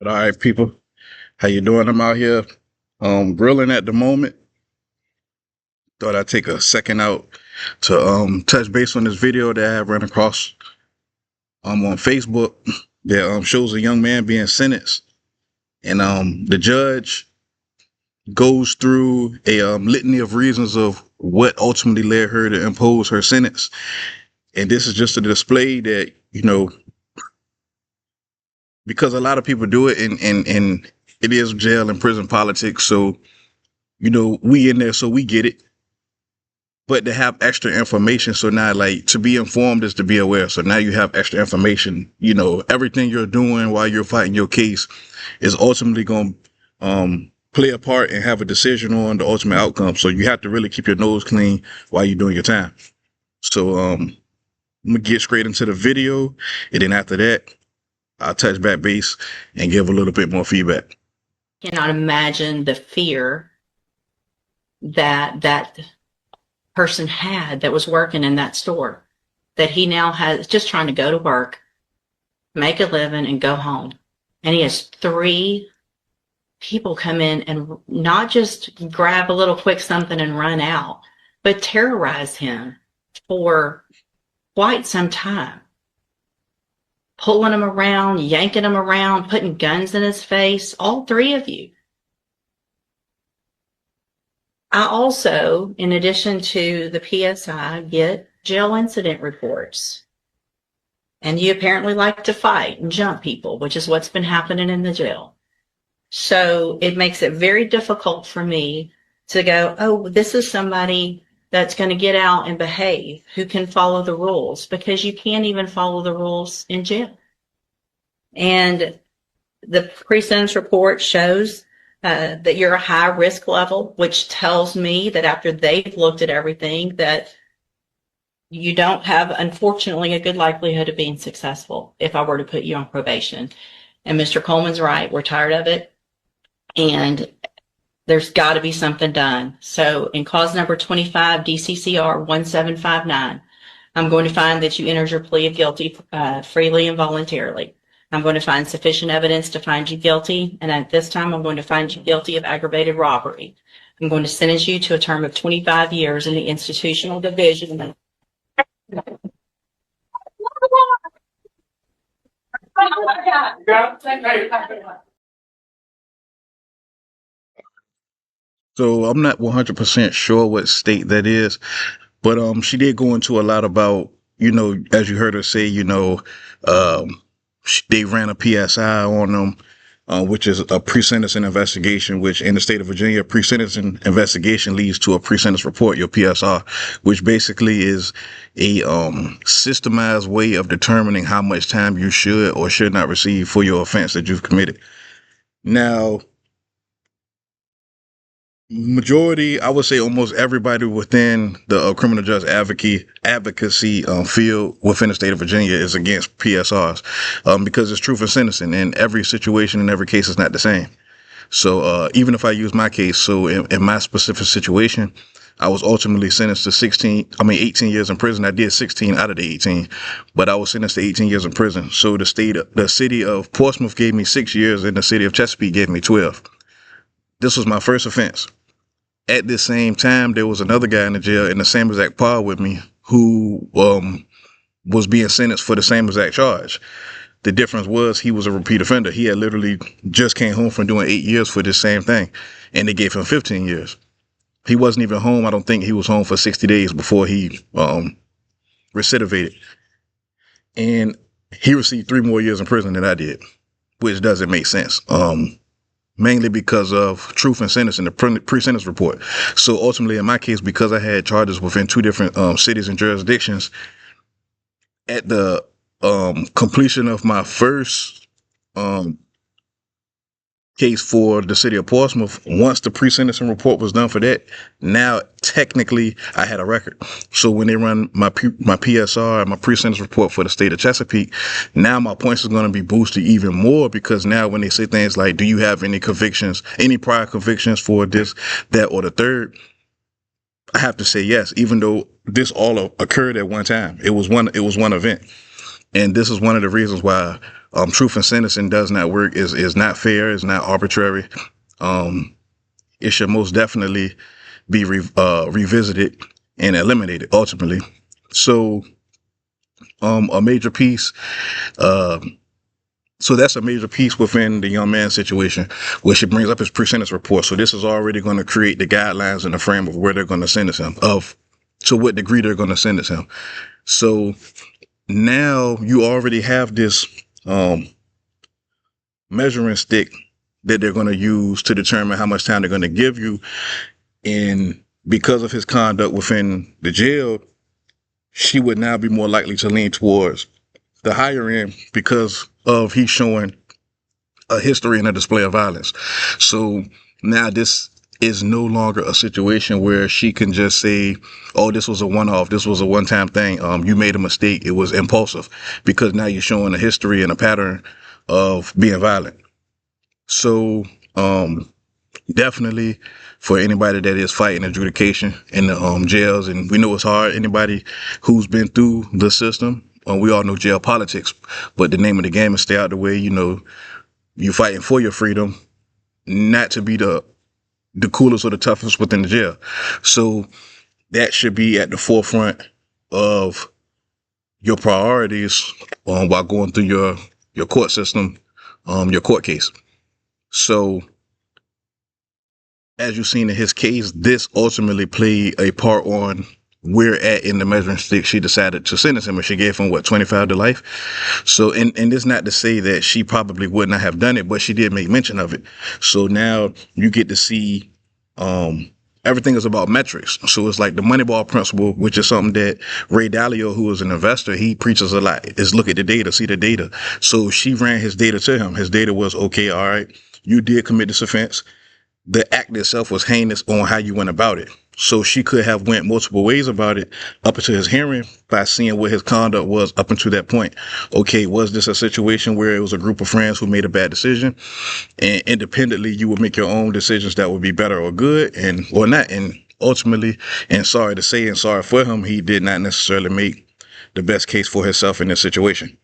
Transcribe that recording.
But all right, people, how you doing? I'm out here grilling at the moment. Thought I'd take a second out to touch base on this video that I have run across on Facebook that shows a young man being sentenced, and the judge goes through a litany of reasons of what ultimately led her to impose her sentence. And this is just a display that, because a lot of people do it, and it is jail and prison politics. So, we in there, so we get it. But to have extra information, so now, like, to be informed is to be aware. So now you have extra information. Everything you're doing while you're fighting your case is ultimately going to play a part and have a decision on the ultimate outcome. So you have to really keep your nose clean while you're doing your time. So I'm gonna get straight into the video, and then after that, I'll touch back base and give a little bit more feedback. Cannot imagine the fear that person had that was working in that store, that he now has, just trying to go to work, make a living, and go home. And he has 3 people come in and not just grab a little quick something and run out, but terrorize him for quite some time. Pulling him around, yanking him around, putting guns in his face, all 3 of you. I also, in addition to the PSI, get jail incident reports. And you apparently like to fight and jump people, which is what's been happening in the jail. So it makes it very difficult for me to go, oh, this is somebody that's going to get out and behave, who can follow the rules, because you can't even follow the rules in jail. And the pre-sentence report shows that you're a high risk level, which tells me that after they've looked at everything, that you don't have, unfortunately, a good likelihood of being successful if I were to put you on probation. And Mr. Coleman's right. We're tired of it. And there's got to be something done. So in cause number 25, DCCR 1759, I'm going to find that you entered your plea of guilty freely and voluntarily. I'm going to find sufficient evidence to find you guilty, and at this time, I'm going to find you guilty of aggravated robbery. I'm going to sentence you to a term of 25 years in the institutional division. So I'm not 100% sure what state that is, but she did go into a lot about, as you heard her say, they ran a PSI on them, which is a pre-sentencing investigation, which in the state of Virginia, pre-sentencing investigation leads to a pre-sentence report, your PSR, which basically is a systemized way of determining how much time you should or should not receive for your offense that you've committed. Now, majority, I would say almost everybody within the criminal justice advocacy field within the state of Virginia is against PSRs because it's truth in sentencing, and every situation and every case is not the same. So even if I use my case, so in my specific situation, I was ultimately sentenced to 18 years in prison. I did 16 out of the 18, but I was sentenced to 18 years in prison. So the city of Portsmouth gave me 6 years, and the city of Chesapeake gave me 12. This was my first offense. At this same time, there was another guy in the jail in the same exact pod with me who was being sentenced for the same exact charge. The difference was he was a repeat offender. He had literally just came home from doing 8 years for this same thing, and they gave him 15 years. He wasn't even home. I don't think he was home for 60 days before he recidivated. And he received 3 more years in prison than I did, which doesn't make sense. Mainly because of truth and sentence in the pre-sentence report. So ultimately, in my case, because I had charges within 2 different cities and jurisdictions, at the completion of my first case for the city of Portsmouth, once the pre-sentencing report was done for that, now technically I had a record. So when they run my PSR and my pre-sentence report for the state of Chesapeake, now my points is going to be boosted even more, because now when they say things like, do you have any convictions, any prior convictions for this, that, or the third, I have to say yes, even though this all occurred at one time. It was one event. And this is one of the reasons why truth in sentencing does not work. Is not fair. Is not arbitrary. Um, it should most definitely be revisited and eliminated ultimately. So a major piece. Uh, so that's a major piece within the young man's situation, which it brings up his pre-sentence report. So this is already going to create the guidelines and the frame of where they're going to sentence him, of to what degree they're going to sentence him. So now you already have this measuring stick that they're going to use to determine how much time they're going to give you. And because of his conduct within the jail, she would now be more likely to lean towards the higher end because of he's showing a history and a display of violence. So now this is no longer a situation where she can just say, oh, this was a one-off, this was a one-time thing, you made a mistake, it was impulsive, because now you're showing a history and a pattern of being violent. So definitely for anybody that is fighting adjudication in the jails, and we know it's hard, anybody who's been through the system, we all know jail politics, but the name of the game is stay out the way. You know, you're fighting for your freedom, not to be the coolest or the toughest within the jail. So that should be at the forefront of your priorities while going through your court system, your court case. So as you've seen in his case, this ultimately played a part on where at in the measuring stick she decided to sentence him, and she gave him 25 to life. So, and it's not to say that she probably would not have done it, but she did make mention of it. So now you get to see, everything is about metrics. So it's like the Moneyball principle, which is something that Ray Dalio, who is an investor, he preaches a lot, is look at the data, see the data. So she ran his data to him. His data was, okay, all right, you did commit this offense. The act itself was heinous on how you went about it. So she could have went multiple ways about it up until his hearing by seeing what his conduct was up until that point. Okay, was this a situation where it was a group of friends who made a bad decision, and independently you would make your own decisions that would be better or good and or not. And ultimately, and sorry to say and sorry for him, he did not necessarily make the best case for himself in this situation.